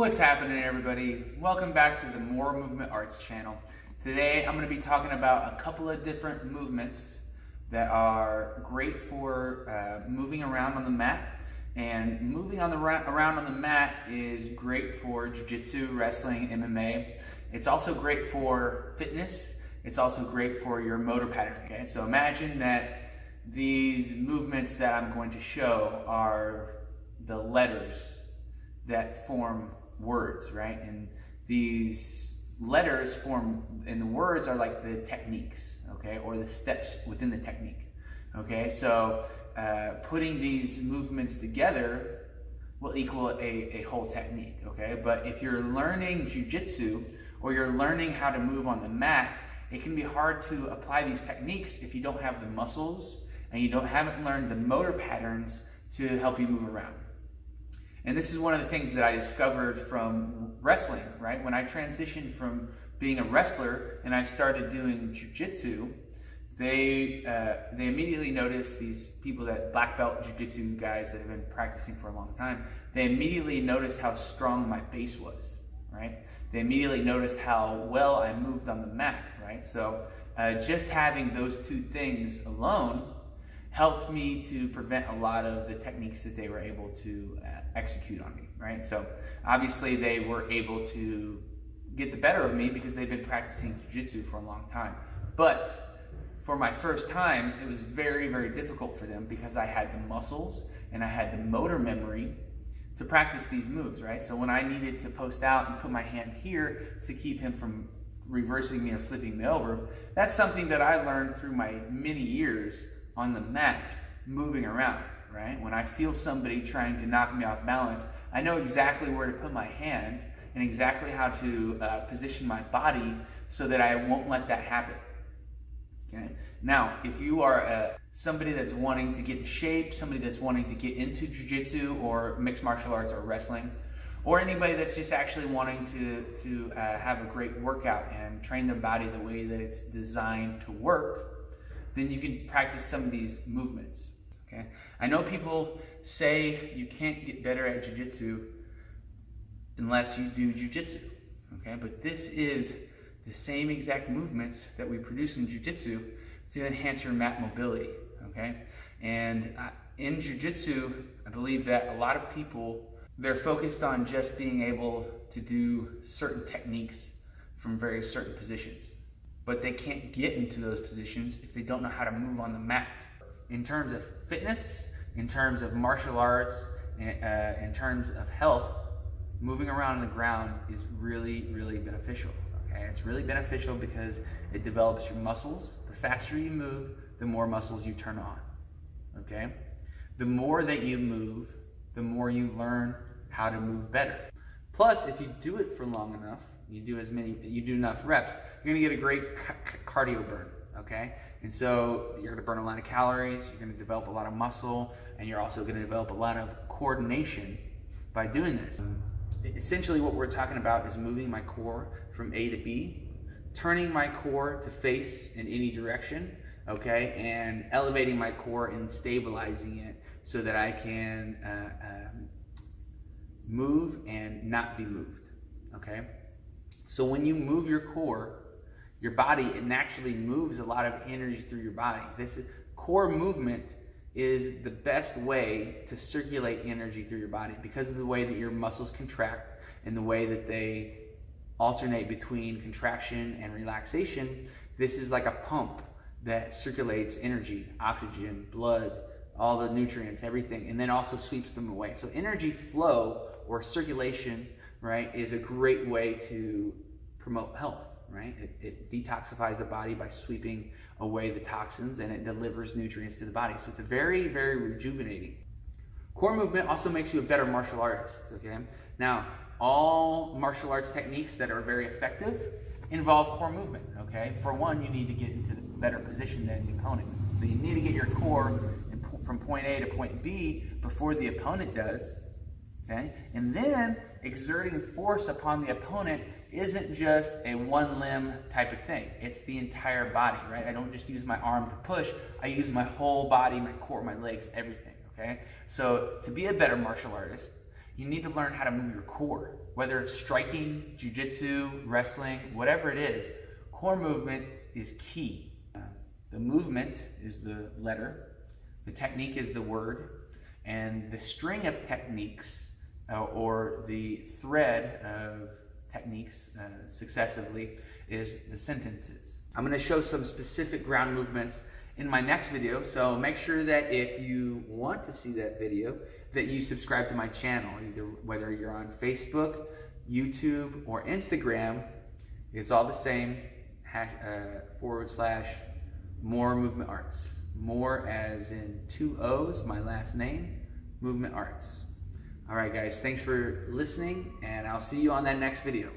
What's happening, everybody? Welcome back to the More Movement Arts channel. Today I'm going to be talking about a couple of different movements that are great for moving around on the mat. And moving around on the mat is great for Jiu Jitsu, wrestling, MMA. It's also great for fitness. It's also great for your motor pattern. Okay, so imagine that these movements that I'm going to show are the letters that form words, right? And these letters form, and the words are like the techniques, okay, or the steps within the technique, okay? So putting these movements together will equal a whole technique, okay? But if you're learning Jiu Jitsu or you're learning how to move on the mat, it can be hard to apply these techniques if you don't have the muscles and you haven't learned the motor patterns to help you move around. And this is one of the things that I discovered from wrestling, right? When I transitioned from being a wrestler and I started doing Jiu Jitsu, they immediately noticed, these people that black belt Jiu Jitsu guys that have been practicing for a long time, they immediately noticed how strong my base was, right? They immediately noticed how well I moved on the mat, right? So just having those two things alone helped me to prevent a lot of the techniques that they were able to execute on me, right? So obviously they were able to get the better of me because they've been practicing Jiu-Jitsu for a long time. But for my first time, it was very, very difficult for them because I had the muscles and I had the motor memory to practice these moves, right? So when I needed to post out and put my hand here to keep him from reversing me or flipping me over, that's something that I learned through my many years on the mat, moving around, right? When I feel somebody trying to knock me off balance, I know exactly where to put my hand and exactly how to position my body so that I won't let that happen, okay? Now, if you are somebody that's wanting to get in shape, somebody that's wanting to get into Jiu-Jitsu or mixed martial arts or wrestling, or anybody that's just actually wanting to have a great workout and train their body the way that it's designed to work, then you can practice some of these movements, okay? I know people say you can't get better at Jiu Jitsu unless you do Jiu Jitsu, okay? But this is the same exact movements that we produce in Jiu Jitsu to enhance your mat mobility, okay? And in Jiu Jitsu, I believe that a lot of people, they're focused on just being able to do certain techniques from very certain positions, but they can't get into those positions if they don't know how to move on the mat. In terms of fitness, in terms of martial arts, in terms of health, moving around on the ground is really, really beneficial, okay? It's really beneficial because it develops your muscles. The faster you move, the more muscles you turn on, okay? The more that you move, the more you learn how to move better. Plus, if you do it for long enough, you do enough reps, you're gonna get a great cardio burn, okay? And so you're gonna burn a lot of calories, you're gonna develop a lot of muscle, and you're also gonna develop a lot of coordination by doing this. Essentially what we're talking about is moving my core from A to B, turning my core to face in any direction, okay? And elevating my core and stabilizing it so that I can move and not be moved, okay? So when you move your core, your body, it naturally moves a lot of energy through your body. Core movement is the best way to circulate energy through your body because of the way that your muscles contract and the way that they alternate between contraction and relaxation. This is like a pump that circulates energy, oxygen, blood, all the nutrients, everything, and then also sweeps them away. So energy flow or circulation, right, is a great way to promote health, right? It detoxifies the body by sweeping away the toxins, and it delivers nutrients to the body. So it's a very, very rejuvenating. Core movement also makes you a better martial artist, okay? Now, all martial arts techniques that are very effective involve core movement, okay? For one, you need to get into the better position than the opponent. So you need to get your core from point A to point B before the opponent does, okay? And then exerting force upon the opponent isn't just a one limb type of thing. It's the entire body, right? I don't just use my arm to push. I use my whole body, my core, my legs, everything, okay? So to be a better martial artist, You need to learn how to move your core, whether it's striking, jiu-jitsu, wrestling, whatever it is. Core movement is key. The movement is the letter, the technique is the word, and the string of techniques or the thread of techniques successively is the sentences. I'm going to show some specific ground movements in my next video, so make sure that if you want to see that video, that you subscribe to my channel, either whether you're on Facebook, YouTube, or Instagram. It's all the same, / More Movement Arts. More as in 2 O's, my last name, Movement Arts. All right, guys, thanks for listening, and I'll see you on that next video.